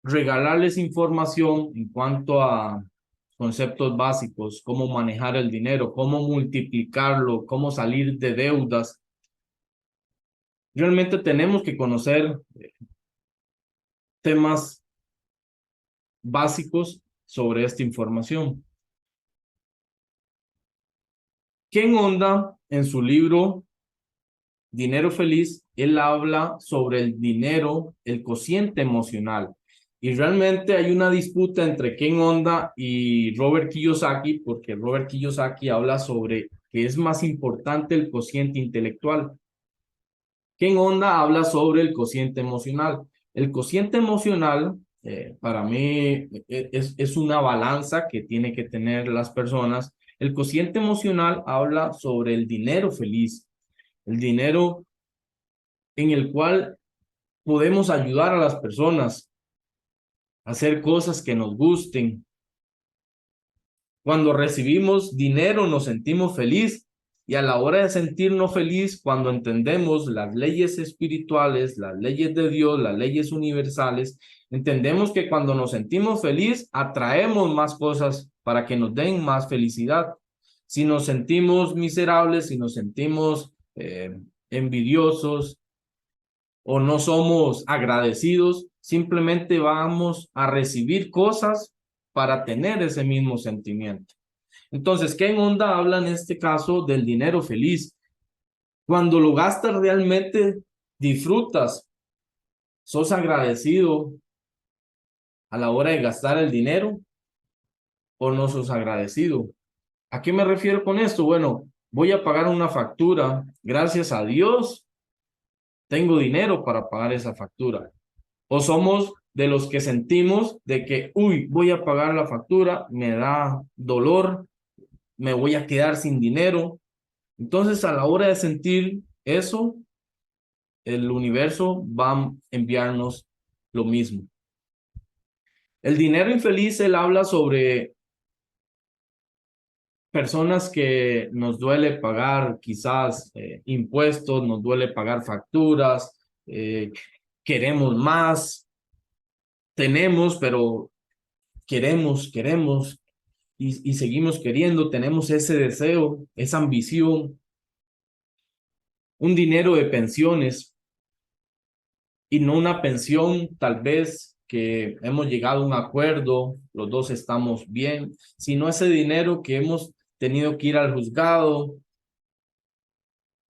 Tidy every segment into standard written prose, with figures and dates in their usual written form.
regalarles información en cuanto a conceptos básicos, cómo manejar el dinero, cómo multiplicarlo, cómo salir de deudas. Realmente tenemos que conocer temas básicos sobre esta información. Ken Honda, en su libro Dinero Feliz, él habla sobre el dinero, el cociente emocional. Y realmente hay una disputa entre Ken Honda y Robert Kiyosaki, porque Robert Kiyosaki habla sobre que es más importante el cociente intelectual. Ken Honda habla sobre el cociente emocional. El cociente emocional, para mí, es una balanza que tiene que tener las personas. El cociente emocional habla sobre el dinero feliz, el dinero en el cual podemos ayudar a las personas a hacer cosas que nos gusten. Cuando recibimos dinero nos sentimos felices y a la hora de sentirnos felices, cuando entendemos las leyes espirituales, las leyes de Dios, las leyes universales, entendemos que cuando nos sentimos felices atraemos más cosas para que nos den más felicidad. Si nos sentimos miserables, si nos sentimos envidiosos, o no somos agradecidos, simplemente vamos a recibir cosas para tener ese mismo sentimiento. Entonces, Ken Honda habla en este caso del dinero feliz. Cuando lo gastas realmente disfrutas, sos agradecido a la hora de gastar el dinero o no sos agradecido. ¿A qué me refiero con esto? Bueno, voy a pagar una factura, gracias a Dios tengo dinero para pagar esa factura. O somos de los que sentimos de que, uy, voy a pagar la factura, me da dolor, me voy a quedar sin dinero. Entonces, a la hora de sentir eso, el universo va a enviarnos lo mismo. El dinero infeliz, él habla sobre personas que nos duele pagar quizás impuestos, nos duele pagar facturas, queremos más, tenemos, pero queremos y seguimos queriendo, tenemos ese deseo, esa ambición, un dinero de pensiones y no una pensión tal vez que hemos llegado a un acuerdo, los dos estamos bien, sino ese dinero que hemos tenido que ir al juzgado,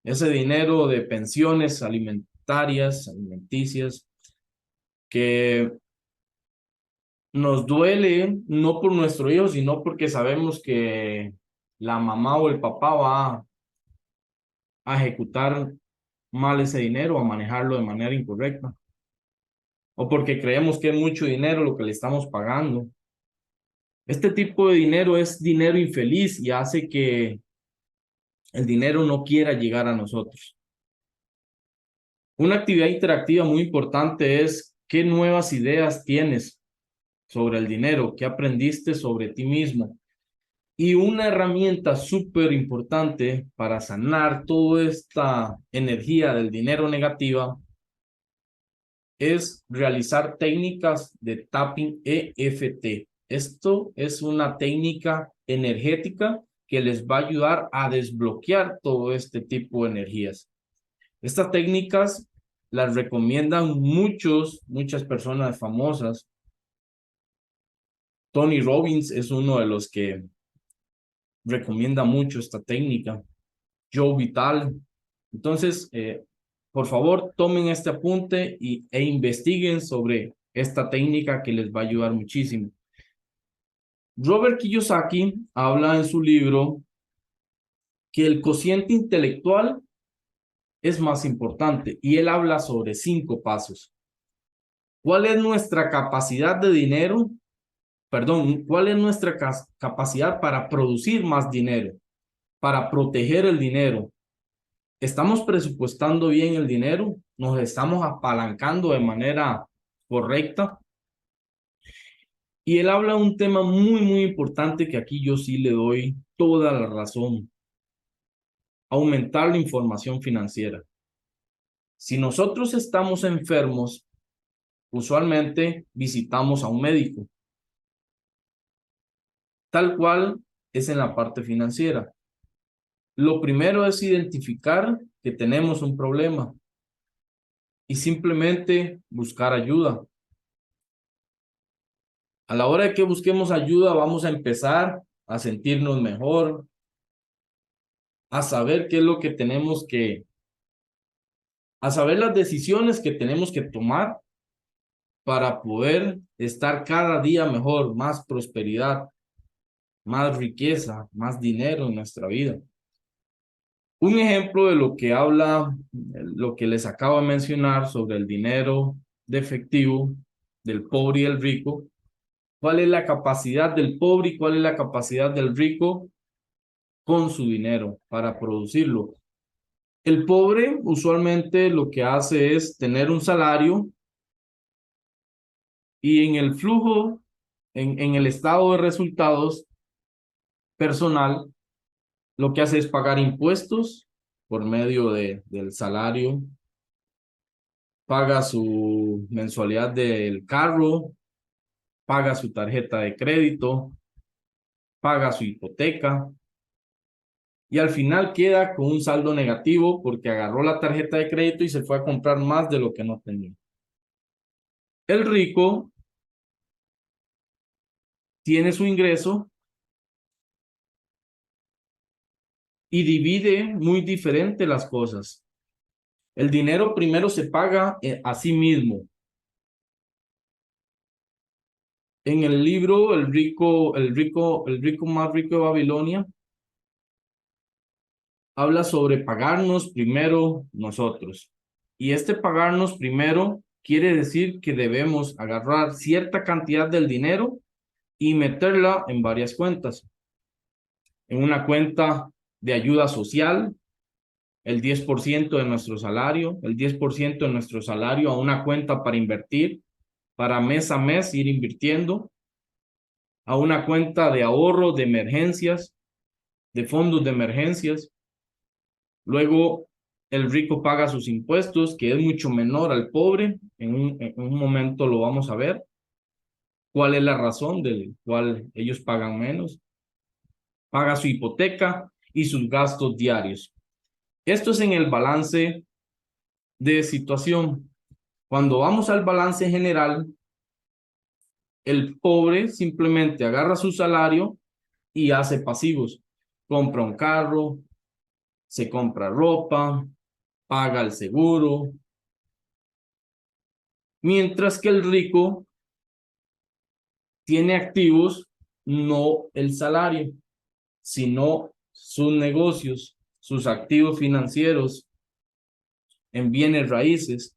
ese dinero de pensiones alimentarias, alimenticias, que nos duele no por nuestro hijo, sino porque sabemos que la mamá o el papá va a ejecutar mal ese dinero, a manejarlo de manera incorrecta, o porque creemos que es mucho dinero lo que le estamos pagando. Este tipo de dinero es dinero infeliz y hace que el dinero no quiera llegar a nosotros. Una actividad interactiva muy importante es qué nuevas ideas tienes sobre el dinero, qué aprendiste sobre ti mismo. Y una herramienta súper importante para sanar toda esta energía del dinero negativa es realizar técnicas de tapping EFT. Esto es una técnica energética que les va a ayudar a desbloquear todo este tipo de energías. Estas técnicas las recomiendan muchas personas famosas. Tony Robbins es uno de los que recomienda mucho esta técnica. Joe Vital. Entonces, por favor, tomen este apunte e investiguen sobre esta técnica que les va a ayudar muchísimo. Robert Kiyosaki habla en su libro que el cociente intelectual es más importante y él habla sobre 5 pasos. ¿Cuál es nuestra capacidad de dinero? Perdón, ¿cuál es nuestra capacidad para producir más dinero? Para proteger el dinero. ¿Estamos presupuestando bien el dinero? ¿Nos estamos apalancando de manera correcta? Y él habla de un tema muy importante que aquí yo sí le doy toda la razón. Aumentar la información financiera. Si nosotros estamos enfermos, usualmente visitamos a un médico. Tal cual es en la parte financiera. Lo primero es identificar que tenemos un problema y simplemente buscar ayuda. A la hora de que busquemos ayuda, vamos a empezar a sentirnos mejor, a saber qué es lo que tenemos a saber las decisiones que tenemos que tomar para poder estar cada día mejor, más prosperidad, más riqueza, más dinero en nuestra vida. Un ejemplo de lo que habla, lo que les acabo de mencionar sobre el dinero de efectivo del pobre y el rico. ¿Cuál es la capacidad del pobre y cuál es la capacidad del rico con su dinero para producirlo? El pobre usualmente lo que hace es tener un salario y en el flujo, en el estado de resultados personal, lo que hace es pagar impuestos por medio del salario, paga su mensualidad del carro, paga su tarjeta de crédito, paga su hipoteca y al final queda con un saldo negativo porque agarró la tarjeta de crédito y se fue a comprar más de lo que no tenía. El rico tiene su ingreso y divide muy diferente las cosas. El dinero primero se paga a sí mismo. En el libro El rico más rico de Babilonia, habla sobre pagarnos primero nosotros. Y este pagarnos primero quiere decir que debemos agarrar cierta cantidad del dinero y meterla en varias cuentas. En una cuenta de ayuda social, el 10% de nuestro salario, el 10% de nuestro salario a una cuenta para invertir, para mes a mes ir invirtiendo, a una cuenta de ahorro de emergencias, de fondos de emergencias. Luego, el rico paga sus impuestos, que es mucho menor al pobre. En un momento lo vamos a ver. ¿Cuál es la razón del cual ellos pagan menos? Paga su hipoteca y sus gastos diarios. Esto es en el balance de situación. Cuando vamos al balance general, el pobre simplemente agarra su salario y hace pasivos. Compra un carro, se compra ropa, paga el seguro, mientras que el rico tiene activos, no el salario, sino sus negocios, sus activos financieros en bienes raíces.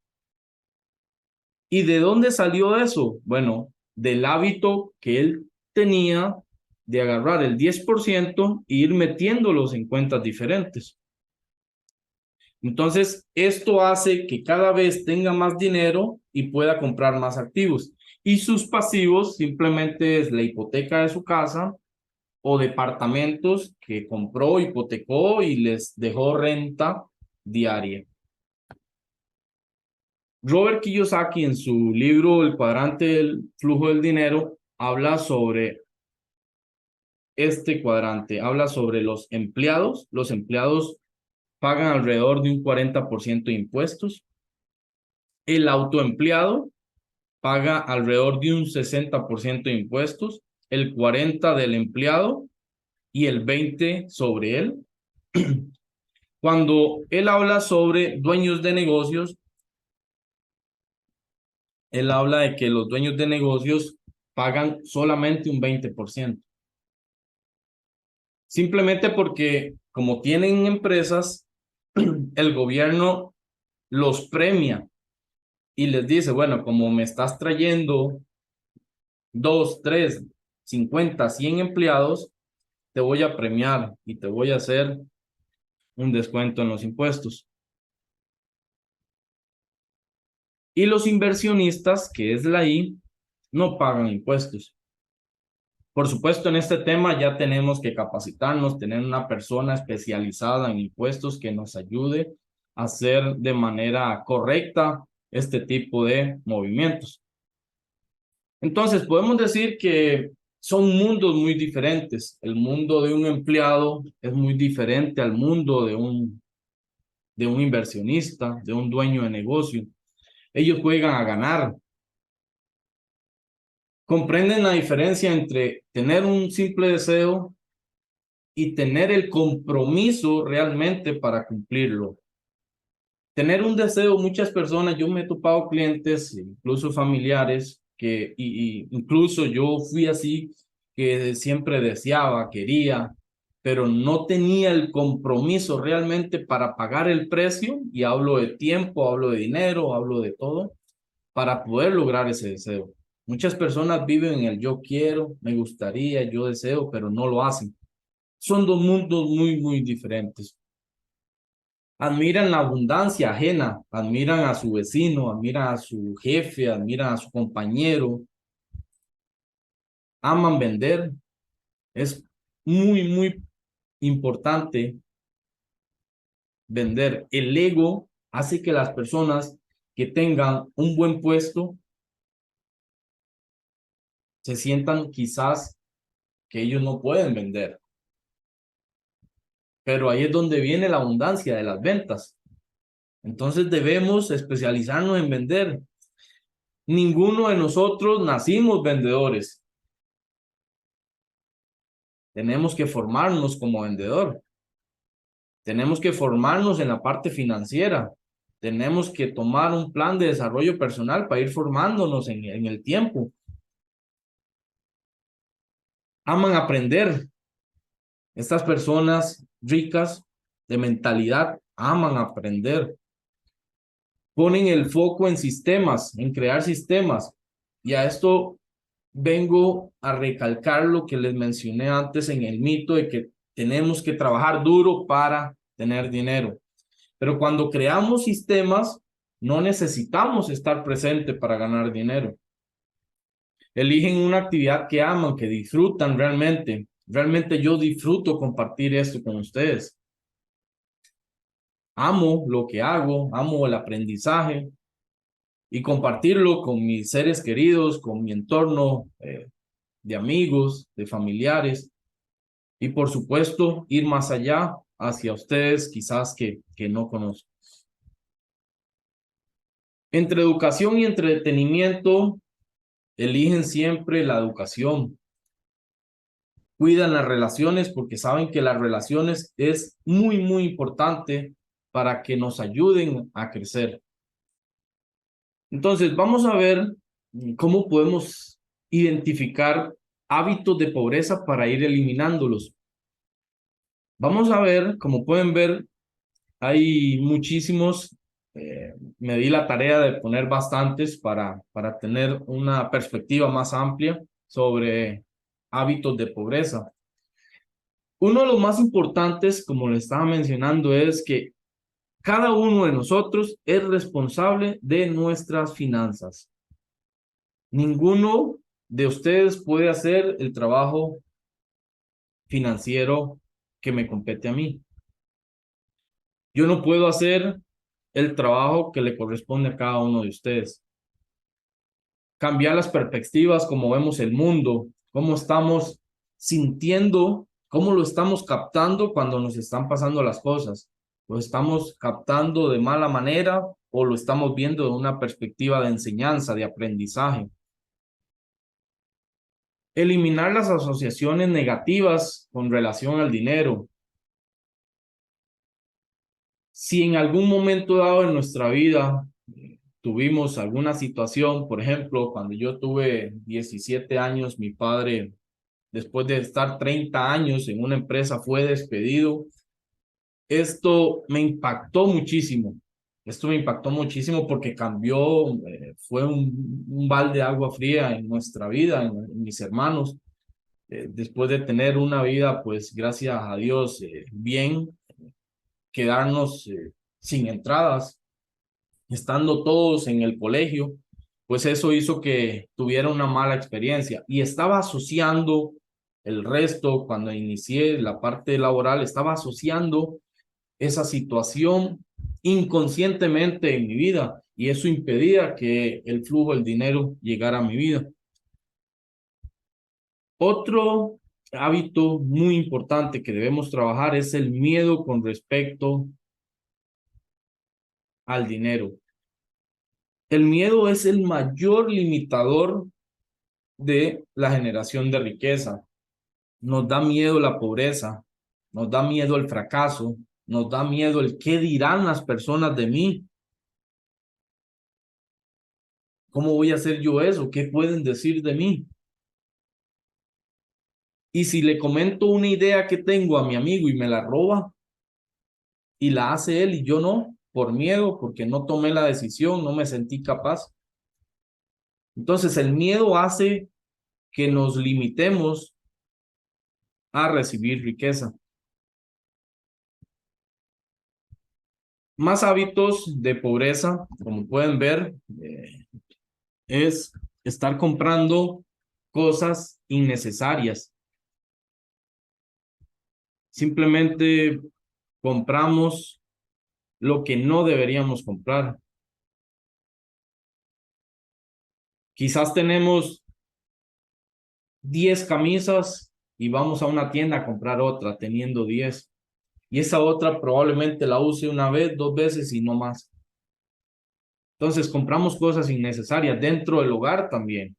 ¿Y de dónde salió eso? Bueno, del hábito que él tenía de agarrar el 10% e ir metiéndolos en cuentas diferentes. Entonces, esto hace que cada vez tenga más dinero y pueda comprar más activos. Y sus pasivos simplemente es la hipoteca de su casa o departamentos que compró, hipotecó y les dejó renta diaria. Robert Kiyosaki en su libro El cuadrante del flujo del dinero habla sobre este cuadrante, habla sobre los empleados. Los empleados pagan alrededor de un 40% de impuestos. El autoempleado paga alrededor de un 60% de impuestos, el 40% del empleado y el 20% sobre él. Cuando él habla sobre dueños de negocios, él habla de que los dueños de negocios pagan solamente un 20%. Simplemente porque como tienen empresas, el gobierno los premia y les dice, bueno, como me estás trayendo 2, 3, 50, 100 empleados, te voy a premiar y te voy a hacer un descuento en los impuestos. Y los inversionistas, que es la I, no pagan impuestos. Por supuesto, en este tema ya tenemos que capacitarnos, tener una persona especializada en impuestos que nos ayude a hacer de manera correcta este tipo de movimientos. Entonces, podemos decir que son mundos muy diferentes. El mundo de un empleado es muy diferente al mundo de un inversionista, de un dueño de negocio. Ellos juegan a ganar. Comprenden la diferencia entre tener un simple deseo y tener el compromiso realmente para cumplirlo. Tener un deseo, muchas personas, yo me he topado clientes, incluso familiares, incluso yo fui así, que siempre deseaba, quería, pero no tenía el compromiso realmente para pagar el precio, y hablo de tiempo, hablo de dinero, hablo de todo, para poder lograr ese deseo. Muchas personas viven en el yo quiero, me gustaría, yo deseo, pero no lo hacen. Son dos mundos muy, muy diferentes. Admiran la abundancia ajena, admiran a su vecino, admiran a su jefe, admiran a su compañero, aman vender. Es muy, muy importante vender. El ego hace que las personas que tengan un buen puesto se sientan quizás que ellos no pueden vender. Pero ahí es donde viene la abundancia de las ventas. Entonces debemos especializarnos en vender. Ninguno de nosotros nacimos vendedores. Tenemos que formarnos como vendedor. Tenemos que formarnos en la parte financiera. Tenemos que tomar un plan de desarrollo personal para ir formándonos en el tiempo. Aman aprender. Estas personas ricas de mentalidad aman aprender. Ponen el foco en sistemas, en crear sistemas. Y a esto vengo a recalcar lo que les mencioné antes en el mito de que tenemos que trabajar duro para tener dinero. Pero cuando creamos sistemas, no necesitamos estar presente para ganar dinero. Eligen una actividad que aman, que disfrutan realmente. Realmente yo disfruto compartir esto con ustedes. Amo lo que hago, amo el aprendizaje y compartirlo con mis seres queridos, con mi entorno de amigos, de familiares. Y por supuesto, ir más allá hacia ustedes, quizás que no conozco. Entre educación y entretenimiento, eligen siempre la educación. Cuidan las relaciones porque saben que las relaciones es muy, muy importante para que nos ayuden a crecer. Entonces, vamos a ver cómo podemos identificar hábitos de pobreza para ir eliminándolos. Vamos a ver, como pueden ver, hay muchísimos, me di la tarea de poner bastantes para tener una perspectiva más amplia sobre hábitos de pobreza. Uno de los más importantes, como le estaba mencionando, es que cada uno de nosotros es responsable de nuestras finanzas. Ninguno de ustedes puede hacer el trabajo financiero que me compete a mí. Yo no puedo hacer el trabajo que le corresponde a cada uno de ustedes. Cambiar las perspectivas, como vemos el mundo, cómo estamos sintiendo, cómo lo estamos captando cuando nos están pasando las cosas. ¿Lo estamos captando de mala manera o lo estamos viendo de una perspectiva de enseñanza, de aprendizaje? Eliminar las asociaciones negativas con relación al dinero. Si en algún momento dado en nuestra vida tuvimos alguna situación, por ejemplo, cuando yo tuve 17 años, mi padre, después de estar 30 años en una empresa, fue despedido. Esto me impactó muchísimo. Esto me impactó muchísimo porque cambió, fue un balde de agua fría en nuestra vida, en mis hermanos. Después de tener una vida, pues gracias a Dios, bien, quedarnos sin entradas, estando todos en el colegio, pues eso hizo que tuviera una mala experiencia y estaba asociando el resto, cuando inicié la parte laboral, estaba asociando esa situación inconscientemente en mi vida y eso impedía que el flujo del dinero llegara a mi vida. Otro hábito muy importante que debemos trabajar es el miedo con respecto al dinero. El miedo es el mayor limitador de la generación de riqueza. Nos da miedo la pobreza, nos da miedo el fracaso, nos da miedo el qué dirán las personas de mí. ¿Cómo voy a hacer yo eso? ¿Qué pueden decir de mí? Y si le comento una idea que tengo a mi amigo y me la roba y la hace él y yo no, por miedo, porque no tomé la decisión, no me sentí capaz. Entonces el miedo hace que nos limitemos a recibir riqueza. Más hábitos de pobreza, como pueden ver, es estar comprando cosas innecesarias. Simplemente compramos lo que no deberíamos comprar. Quizás tenemos 10 camisas y vamos a una tienda a comprar otra teniendo 10. Y esa otra probablemente la use una vez, dos veces y no más. Entonces compramos cosas innecesarias dentro del hogar también.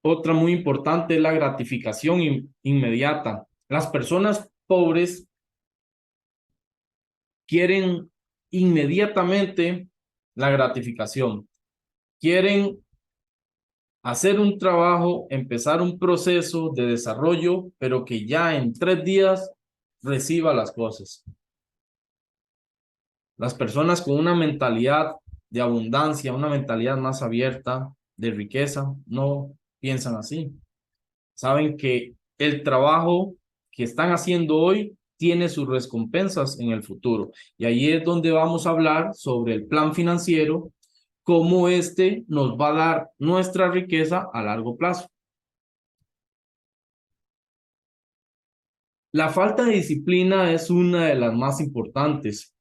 Otra muy importante es la gratificación inmediata. Las personas pobres quieren inmediatamente la gratificación. Quieren hacer un trabajo, empezar un proceso de desarrollo, pero que ya en 3 días reciba las cosas. Las personas con una mentalidad de abundancia, una mentalidad más abierta, de riqueza, no piensan así. Saben que el trabajo que están haciendo hoy tiene sus recompensas en el futuro. Y ahí es donde vamos a hablar sobre el plan financiero, cómo este nos va a dar nuestra riqueza a largo plazo. La falta de disciplina es una de las más importantes.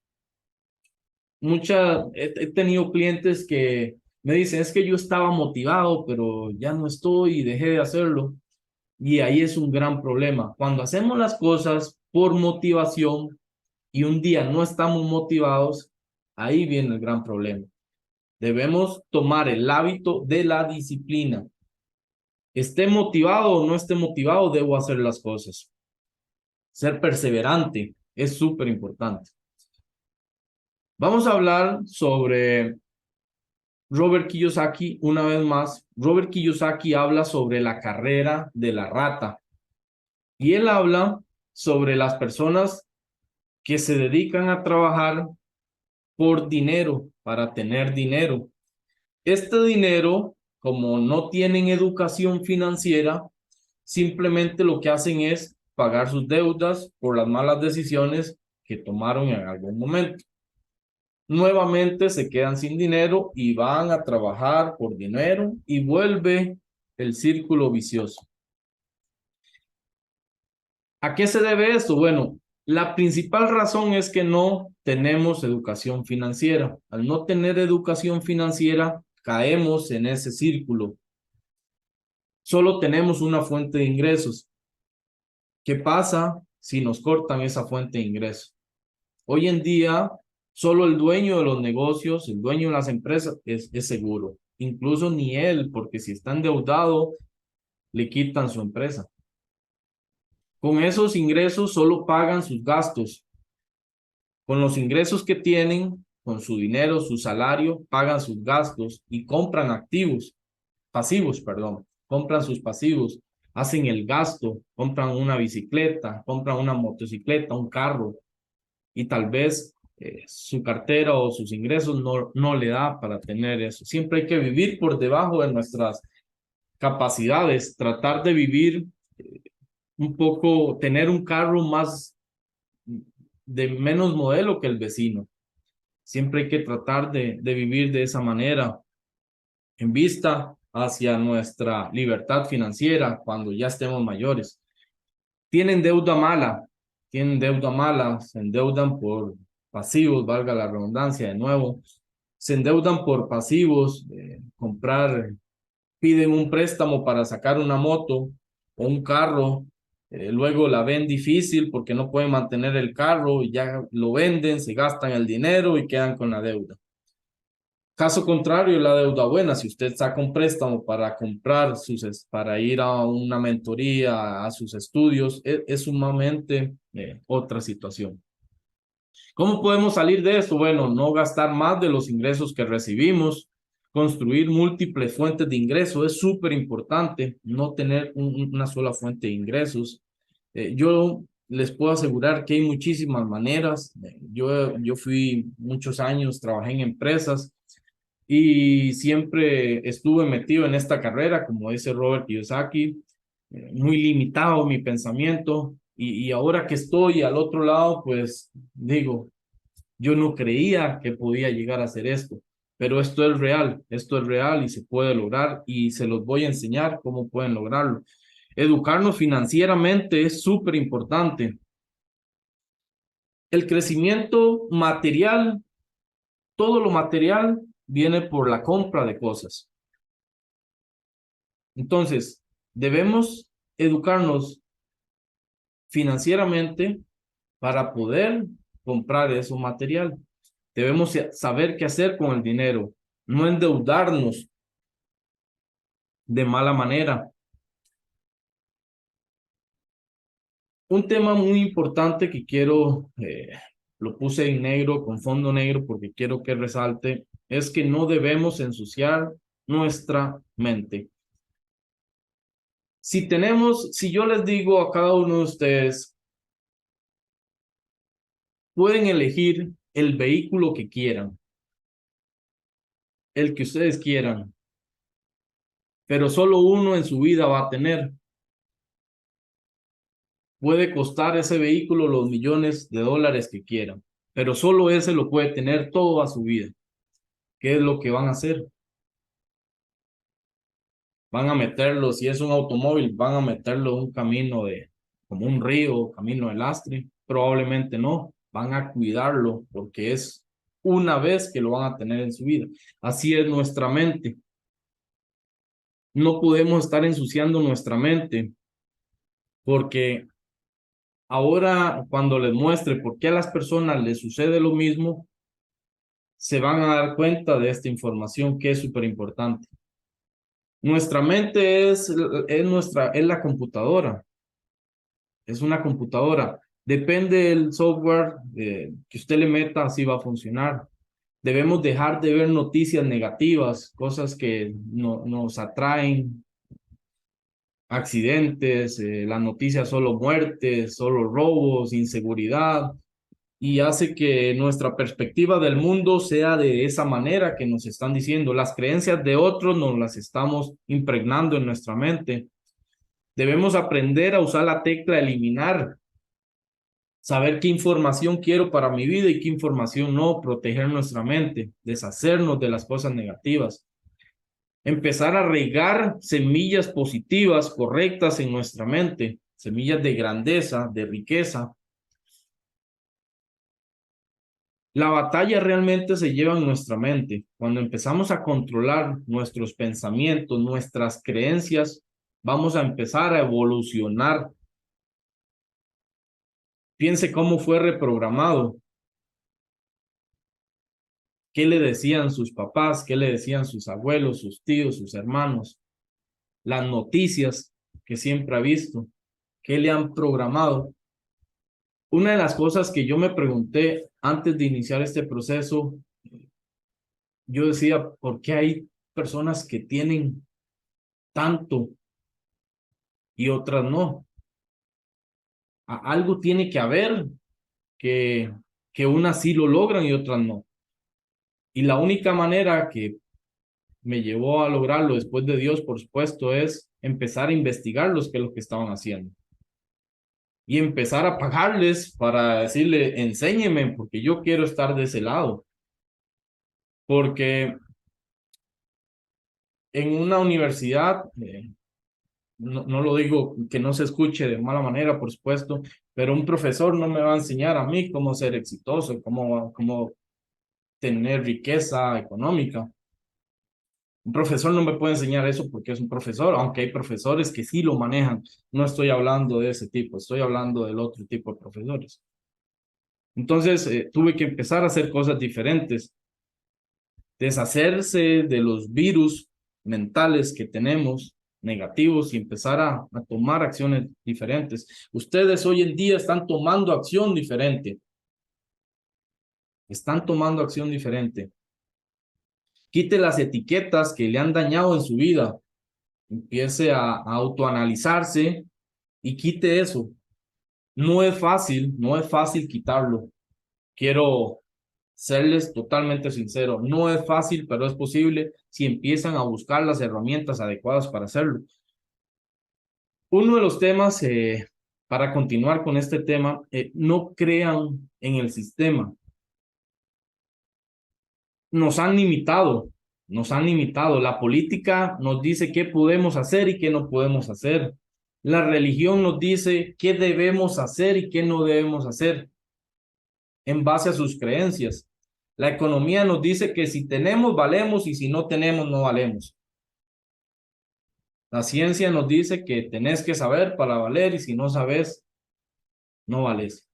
He tenido clientes que me dicen, es que yo estaba motivado, pero ya no estoy y dejé de hacerlo. Y ahí es un gran problema. Cuando hacemos las cosas por motivación y un día no estamos motivados, ahí viene el gran problema. Debemos tomar el hábito de la disciplina. Esté motivado o no esté motivado, debo hacer las cosas. Ser perseverante es súper importante. Vamos a hablar sobre Robert Kiyosaki una vez más. Robert Kiyosaki habla sobre la carrera de la rata y él habla sobre las personas que se dedican a trabajar por dinero, para tener dinero. Este dinero, como no tienen educación financiera, simplemente lo que hacen es pagar sus deudas por las malas decisiones que tomaron en algún momento. Nuevamente se quedan sin dinero y van a trabajar por dinero y vuelve el círculo vicioso. ¿A qué se debe esto? Bueno, la principal razón es que no tenemos educación financiera. Al no tener educación financiera, caemos en ese círculo. Solo tenemos una fuente de ingresos. ¿Qué pasa si nos cortan esa fuente de ingresos? Hoy en día, solo el dueño de los negocios, el dueño de las empresas es seguro. Incluso ni él, porque si está endeudado, le quitan su empresa. Con esos ingresos solo pagan sus gastos. Con los ingresos que tienen, con su dinero, su salario, pagan sus gastos y compran pasivos, perdón, compran sus pasivos, hacen el gasto, compran una bicicleta, compran una motocicleta, un carro y tal vez su cartera o sus ingresos no le da para tener eso. Siempre hay que vivir por debajo de nuestras capacidades, tratar de vivir un poco, tener un carro más de menos modelo que el vecino. Siempre hay que tratar de vivir de esa manera en vista hacia nuestra libertad financiera cuando ya estemos mayores. Tienen deuda mala, se endeudan por pasivos, valga la redundancia de nuevo, se endeudan por pasivos, comprar, piden un préstamo para sacar una moto o un carro, luego la ven difícil porque no pueden mantener el carro y ya lo venden, se gastan el dinero y quedan con la deuda. Caso contrario, la deuda buena, si usted saca un préstamo para comprar para ir a una mentoría, a sus estudios, es sumamente otra situación. ¿Cómo podemos salir de esto? Bueno, no gastar más de los ingresos que recibimos, construir múltiples fuentes de ingresos, es súper importante no tener una sola fuente de ingresos. Yo les puedo asegurar que hay muchísimas maneras. Yo fui muchos años, trabajé en empresas y siempre estuve metido en esta carrera, como dice Robert Kiyosaki, muy limitado mi pensamiento y ahora que estoy al otro lado, pues digo, yo no creía que podía llegar a hacer esto, pero esto es real y se puede lograr y se los voy a enseñar cómo pueden lograrlo. Educarnos financieramente es súper importante. El crecimiento material, todo lo material viene por la compra de cosas. Entonces, debemos educarnos financieramente para poder comprar eso material. Debemos saber qué hacer con el dinero, no endeudarnos de mala manera. Un tema muy importante que quiero, lo puse en negro, con fondo negro, porque quiero que resalte, es que no debemos ensuciar nuestra mente. Si yo les digo a cada uno de ustedes, pueden elegir el vehículo que quieran, el que ustedes quieran, pero solo uno en su vida va a tener. Puede costar ese vehículo los millones de dólares que quieran, pero solo ese lo puede tener toda su vida. ¿Qué es lo que van a hacer? Van a meterlo, si es un automóvil, van a meterlo en un camino como un río, camino de lastre. Probablemente no, van a cuidarlo porque es una vez que lo van a tener en su vida. Así es nuestra mente. No podemos estar ensuciando nuestra mente porque ahora cuando les muestre por qué a las personas les sucede lo mismo, se van a dar cuenta de esta información que es súper importante. Nuestra mente es la computadora, es una computadora. Depende del software que usted le meta, así va a funcionar. Debemos dejar de ver noticias negativas, cosas que nos atraen, accidentes, las noticias solo muertes, solo robos, inseguridad, y hace que nuestra perspectiva del mundo sea de esa manera que nos están diciendo. Las creencias de otros nos las estamos impregnando en nuestra mente. Debemos aprender a usar la tecla eliminar, saber qué información quiero para mi vida y qué información no, proteger nuestra mente, deshacernos de las cosas negativas, empezar a regar semillas positivas, correctas en nuestra mente, semillas de grandeza, de riqueza. La batalla realmente se lleva en nuestra mente. Cuando empezamos a controlar nuestros pensamientos, nuestras creencias, vamos a empezar a evolucionar. Piense cómo fue reprogramado. ¿Qué le decían sus papás? ¿Qué le decían sus abuelos, sus tíos, sus hermanos? Las noticias que siempre ha visto. ¿Qué le han programado? Una de las cosas que yo me pregunté antes de iniciar este proceso, yo decía, ¿por qué hay personas que tienen tanto y otras no? Algo tiene que haber que, que unas sí lo logran y otras no. Y la única manera que me llevó a lograrlo después de Dios, por supuesto, es empezar a investigar qué es lo que estaban haciendo. Y empezar a pagarles para decirle, enséñeme, porque yo quiero estar de ese lado. Porque en una universidad, no lo digo que no se escuche de mala manera, por supuesto, pero un profesor no me va a enseñar a mí cómo ser exitoso, cómo tener riqueza económica. Un profesor no me puede enseñar eso porque es un profesor, aunque hay profesores que sí lo manejan. No estoy hablando de ese tipo, estoy hablando del otro tipo de profesores. Entonces, tuve que empezar a hacer cosas diferentes, deshacerse de los virus mentales que tenemos negativos y empezar a tomar acciones diferentes. Ustedes hoy en día están tomando acción diferente. Están tomando acción diferente. Quite las etiquetas que le han dañado en su vida. Empiece a autoanalizarse y quite eso. No es fácil quitarlo. Quiero serles totalmente sincero. No es fácil, pero es posible si empiezan a buscar las herramientas adecuadas para hacerlo. Uno de los temas, para continuar con este tema, no crean en el sistema. Nos han limitado, nos han limitado. La política nos dice qué podemos hacer y qué no podemos hacer. La religión nos dice qué debemos hacer y qué no debemos hacer en base a sus creencias. La economía nos dice que si tenemos, valemos y si no tenemos, no valemos. La ciencia nos dice que tenés que saber para valer y si no sabes, no vales.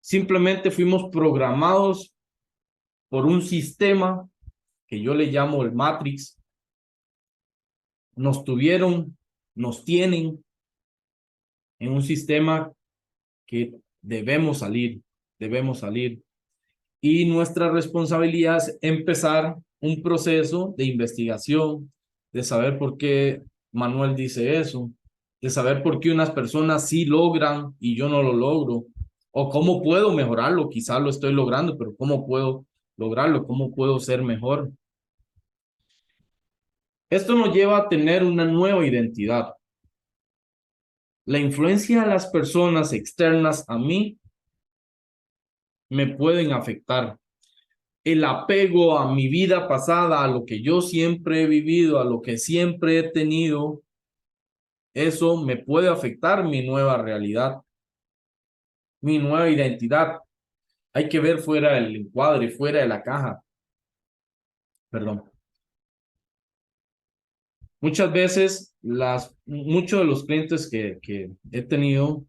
Simplemente fuimos programados por un sistema que yo le llamo el Matrix. Nos tuvieron, nos tienen en un sistema que debemos salir, debemos salir. Y nuestra responsabilidad es empezar un proceso de investigación, de saber por qué Manuel dice eso, de saber por qué unas personas sí logran y yo no lo logro, o cómo puedo mejorarlo, quizás lo estoy logrando, pero cómo puedo lograrlo, cómo puedo ser mejor. Esto nos lleva a tener una nueva identidad. La influencia de las personas externas a mí me pueden afectar. El apego a mi vida pasada, a lo que yo siempre he vivido, a lo que siempre he tenido, eso me puede afectar mi nueva realidad, mi nueva identidad. Hay que ver fuera del encuadre, fuera de la caja. Perdón. Muchas veces, muchos de los clientes que he tenido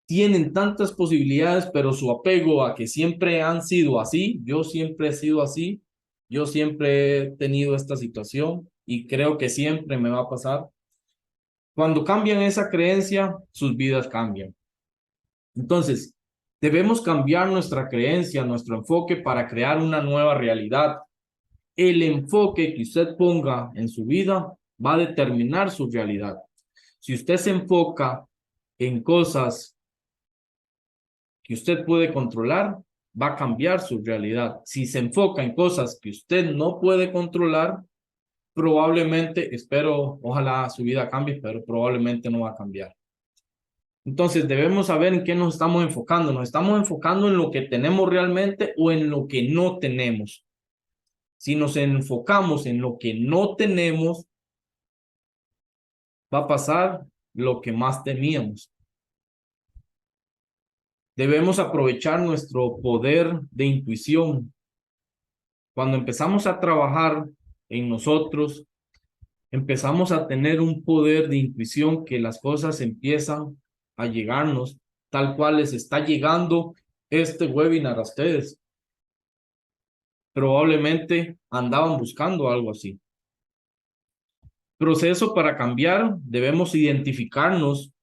tienen tantas posibilidades, pero su apego a que siempre han sido así, yo siempre he sido así, yo siempre he tenido esta situación y creo que siempre me va a pasar. Cuando cambian esa creencia, sus vidas cambian. Entonces, debemos cambiar nuestra creencia, nuestro enfoque para crear una nueva realidad. El enfoque que usted ponga en su vida va a determinar su realidad. Si usted se enfoca en cosas que usted puede controlar, va a cambiar su realidad. Si se enfoca en cosas que usted no puede controlar, probablemente, espero, ojalá su vida cambie, pero probablemente no va a cambiar. Entonces debemos saber en qué nos estamos enfocando. ¿Nos estamos enfocando en lo que tenemos realmente o en lo que no tenemos? Si nos enfocamos en lo que no tenemos, va a pasar lo que más temíamos. Debemos aprovechar nuestro poder de intuición. Cuando empezamos a trabajar en nosotros, empezamos a tener un poder de intuición que las cosas empiezan a llegarnos, tal cual les está llegando este webinar a ustedes. Probablemente andaban buscando algo así. Proceso para cambiar, debemos identificarnos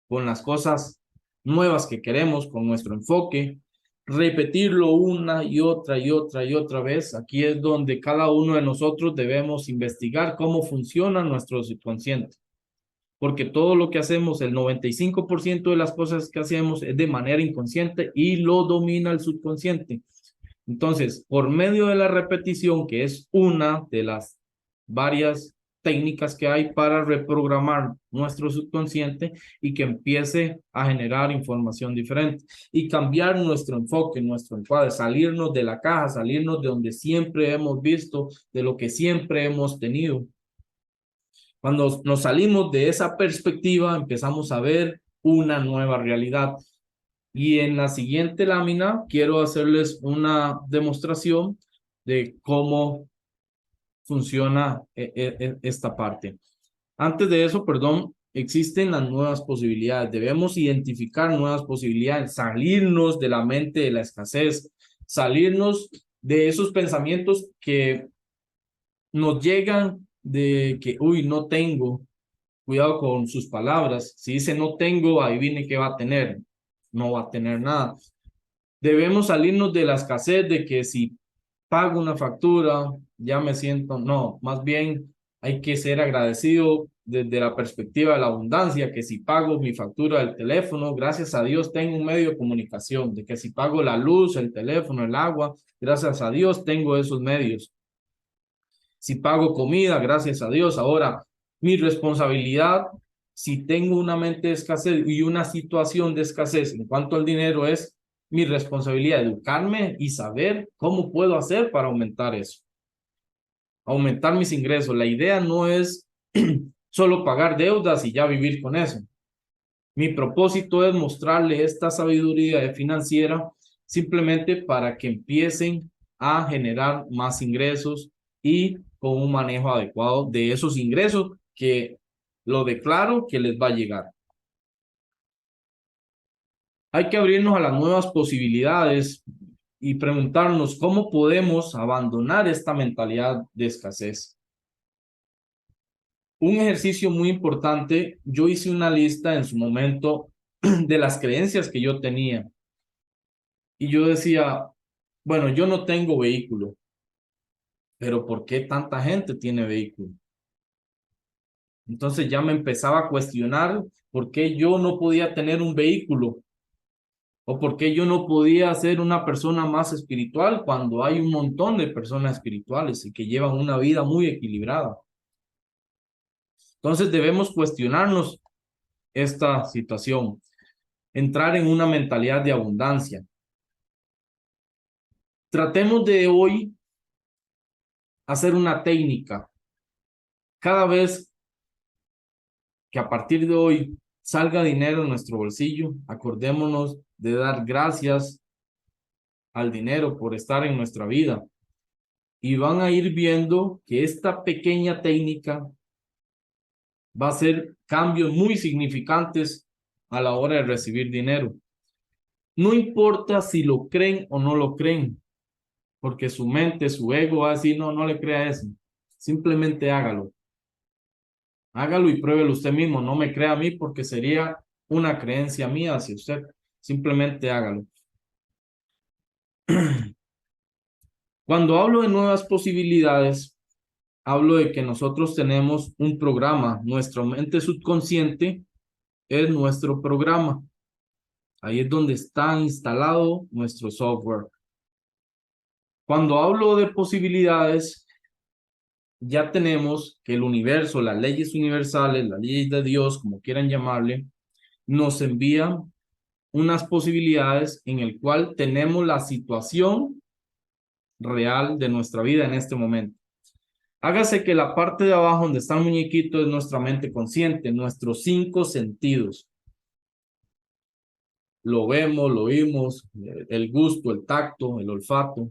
con las cosas nuevas que queremos, con nuestro enfoque, repetirlo una y otra y otra y otra vez. Aquí es donde cada uno de nosotros debemos investigar cómo funciona nuestro subconsciente. Porque todo lo que hacemos, el 95% de las cosas que hacemos es de manera inconsciente y lo domina el subconsciente. Entonces, por medio de la repetición, que es una de las varias técnicas que hay para reprogramar nuestro subconsciente y que empiece a generar información diferente y cambiar nuestro enfoque, nuestro encuadre, salirnos de la caja, salirnos de donde siempre hemos visto, de lo que siempre hemos tenido. Cuando nos salimos de esa perspectiva, empezamos a ver una nueva realidad. Y en la siguiente lámina quiero hacerles una demostración de cómo funciona esta parte. Antes de eso, perdón, existen las nuevas posibilidades. Debemos identificar nuevas posibilidades, salirnos de la mente de la escasez, salirnos de esos pensamientos que nos llegan de que, uy, no tengo. Cuidado con sus palabras. Si dice no tengo, adivine qué va a tener. No va a tener nada. Debemos salirnos de la escasez de que si pago una factura, ya me siento, no, más bien hay que ser agradecido desde la perspectiva de la abundancia, que si pago mi factura del teléfono, gracias a Dios tengo un medio de comunicación, de que si pago la luz, el teléfono, el agua, gracias a Dios tengo esos medios. Si pago comida, gracias a Dios. Ahora, mi responsabilidad, si tengo una mente de escasez y una situación de escasez en cuanto al dinero, es mi responsabilidad educarme y saber cómo puedo hacer para aumentar eso, aumentar mis ingresos. La idea no es solo pagar deudas y ya vivir con eso. Mi propósito es mostrarle esta sabiduría financiera simplemente para que empiecen a generar más ingresos y con un manejo adecuado de esos ingresos que lo declaro que les va a llegar. Hay que abrirnos a las nuevas posibilidades y preguntarnos cómo podemos abandonar esta mentalidad de escasez. Un ejercicio muy importante, yo hice una lista en su momento de las creencias que yo tenía y yo decía, bueno, yo no tengo vehículo, pero ¿por qué tanta gente tiene vehículo? Entonces ya me empezaba a cuestionar por qué yo no podía tener un vehículo o por qué yo no podía ser una persona más espiritual cuando hay un montón de personas espirituales y que llevan una vida muy equilibrada. Entonces debemos cuestionarnos esta situación, entrar en una mentalidad de abundancia. Tratemos de hoy hacer una técnica. Cada vez que a partir de hoy salga dinero en nuestro bolsillo, acordémonos de dar gracias al dinero por estar en nuestra vida. Y van a ir viendo que esta pequeña técnica va a hacer cambios muy significantes a la hora de recibir dinero. No importa si lo creen o no lo creen, porque su mente, su ego va a decir, no, no le crea eso. Simplemente hágalo. Hágalo y pruébelo usted mismo. No me crea a mí porque sería una creencia mía hacia usted. Simplemente hágalo. Cuando hablo de nuevas posibilidades, hablo de que nosotros tenemos un programa. Nuestra mente subconsciente es nuestro programa. Ahí es donde está instalado nuestro software. Cuando hablo de posibilidades, ya tenemos que el universo, las leyes universales, las leyes de Dios, como quieran llamarle, nos envían unas posibilidades en el cual tenemos la situación real de nuestra vida en este momento. Hágase que la parte de abajo donde está el muñequito es nuestra mente consciente, nuestros 5 sentidos. Lo vemos, lo oímos, el gusto, el tacto, el olfato.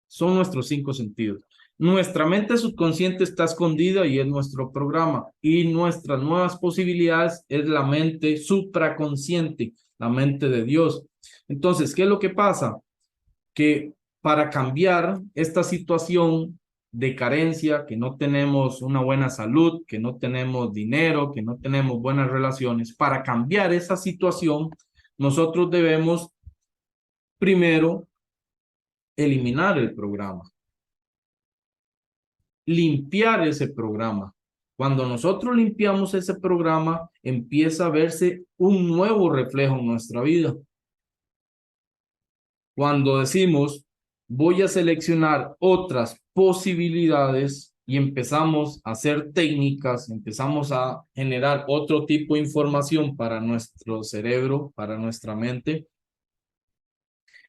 Son nuestros 5 sentidos. Nuestra mente subconsciente está escondida y es nuestro programa. Y nuestras nuevas posibilidades es la mente supraconsciente, la mente de Dios. Entonces, ¿qué es lo que pasa? Que para cambiar esta situación de carencia, que no tenemos una buena salud, que no tenemos dinero, que no tenemos buenas relaciones, para cambiar esa situación, nosotros debemos primero eliminar el programa, limpiar ese programa. Cuando nosotros limpiamos ese programa, empieza a verse un nuevo reflejo en nuestra vida. Cuando decimos, voy a seleccionar otras posibilidades y empezamos a hacer técnicas, empezamos a generar otro tipo de información para nuestro cerebro, para nuestra mente,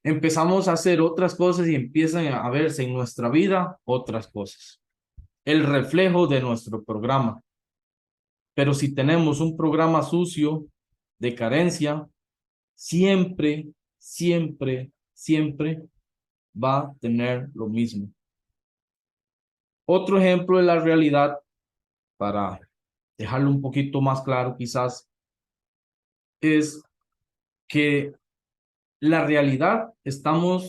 empezamos a hacer otras cosas y empiezan a verse en nuestra vida otras cosas. El reflejo de nuestro programa. Pero si tenemos un programa sucio de carencia, siempre, siempre, siempre va a tener lo mismo. Otro ejemplo de la realidad, para dejarlo un poquito más claro quizás, es que la realidad es como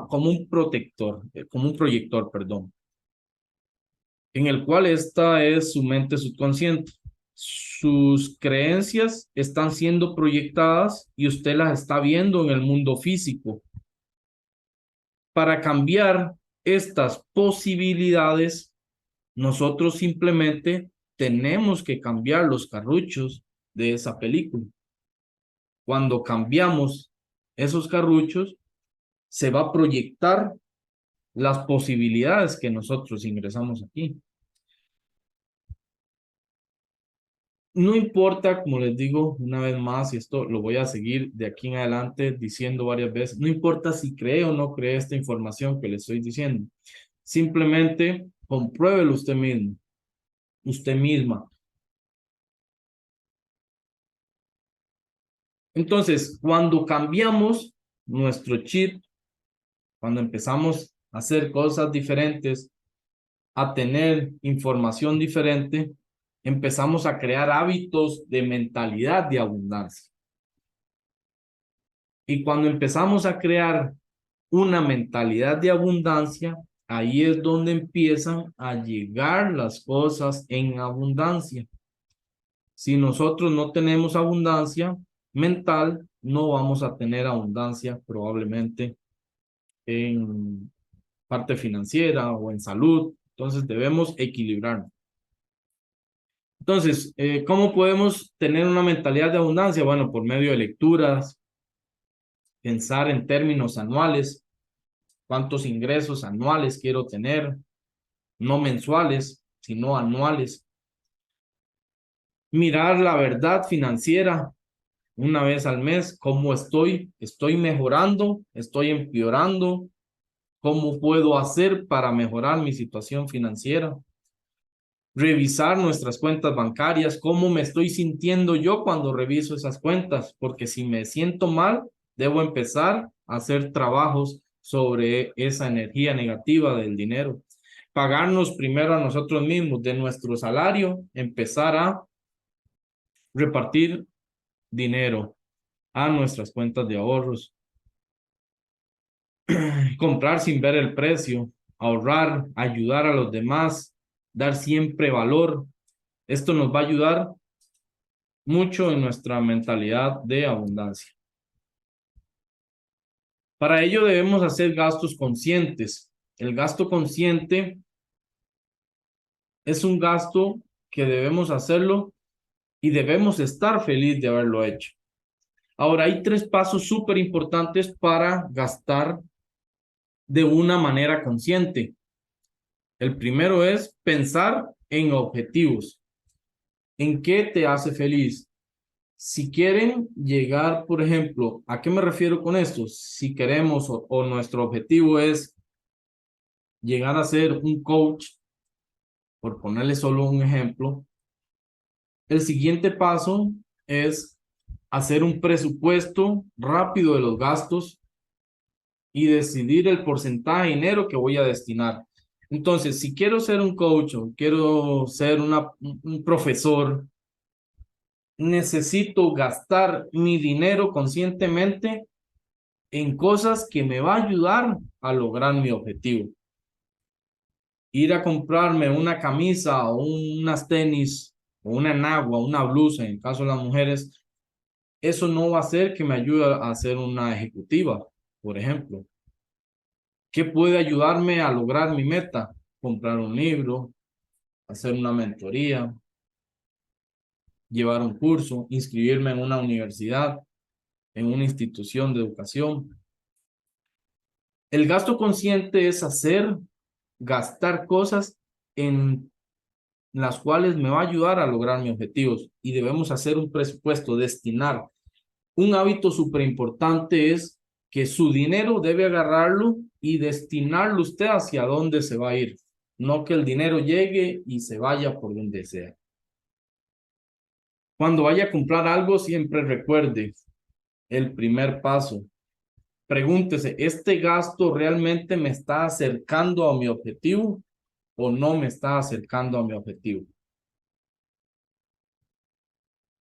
como un protector, como un proyector, perdón, en el cual esta es su mente subconsciente. Sus creencias están siendo proyectadas y usted las está viendo en el mundo físico. Para cambiar estas posibilidades, nosotros simplemente tenemos que cambiar los carruchos de esa película. Cuando cambiamos esos carruchos, se va a proyectar las posibilidades que nosotros ingresamos aquí. No importa, como les digo una vez más, y esto lo voy a seguir de aquí en adelante diciendo varias veces, no importa si cree o no cree esta información que le estoy diciendo, simplemente compruébelo usted mismo, usted misma. Entonces, cuando cambiamos nuestro chip, cuando empezamos a hacer cosas diferentes, a tener información diferente, empezamos a crear hábitos de mentalidad de abundancia. Y cuando empezamos a crear una mentalidad de abundancia, ahí es donde empiezan a llegar las cosas en abundancia. Si nosotros no tenemos abundancia mental, no vamos a tener abundancia probablemente en parte financiera o en salud. Entonces debemos equilibrarnos. Entonces, ¿cómo podemos tener una mentalidad de abundancia? Bueno, por medio de lecturas, pensar en términos anuales, cuántos ingresos anuales quiero tener, no mensuales, sino anuales. Mirar la verdad financiera una vez al mes, cómo estoy mejorando, estoy empeorando, cómo puedo hacer para mejorar mi situación financiera. Revisar nuestras cuentas bancarias, cómo me estoy sintiendo yo cuando reviso esas cuentas, porque si me siento mal, debo empezar a hacer trabajos sobre esa energía negativa del dinero. Pagarnos primero a nosotros mismos de nuestro salario, empezar a repartir dinero a nuestras cuentas de ahorros, comprar sin ver el precio, ahorrar, ayudar a los demás, dar siempre valor. Esto nos va a ayudar mucho en nuestra mentalidad de abundancia. Para ello debemos hacer gastos conscientes. El gasto consciente es un gasto que debemos hacerlo y debemos estar felices de haberlo hecho. Ahora, hay 3 pasos súper importantes para gastar de una manera consciente. El primero es pensar en objetivos. ¿En qué te hace feliz? Si quieren llegar, por ejemplo, ¿a qué me refiero con esto? Si queremos o nuestro objetivo es llegar a ser un coach, por ponerle solo un ejemplo, el siguiente paso es hacer un presupuesto rápido de los gastos y decidir el porcentaje de dinero que voy a destinar. Entonces, si quiero ser un coach o quiero ser un profesor, necesito gastar mi dinero conscientemente en cosas que me va a ayudar a lograr mi objetivo. Ir a comprarme una camisa o unas tenis o una enagua, una blusa, en el caso de las mujeres, eso no va a hacer que me ayude a ser una ejecutiva, por ejemplo. ¿Qué puede ayudarme a lograr mi meta? Comprar un libro, hacer una mentoría, llevar un curso, inscribirme en una universidad, en una institución de educación. El gasto consciente es gastar cosas en las cuales me va a ayudar a lograr mis objetivos y debemos hacer un presupuesto, destinar. Un hábito súper importante es que su dinero debe agarrarlo y destinarlo usted hacia dónde se va a ir, no que el dinero llegue y se vaya por donde sea. Cuando vaya a comprar algo, siempre recuerde, el primer paso. Pregúntese, ¿este gasto realmente me está acercando a mi objetivo o no me está acercando a mi objetivo?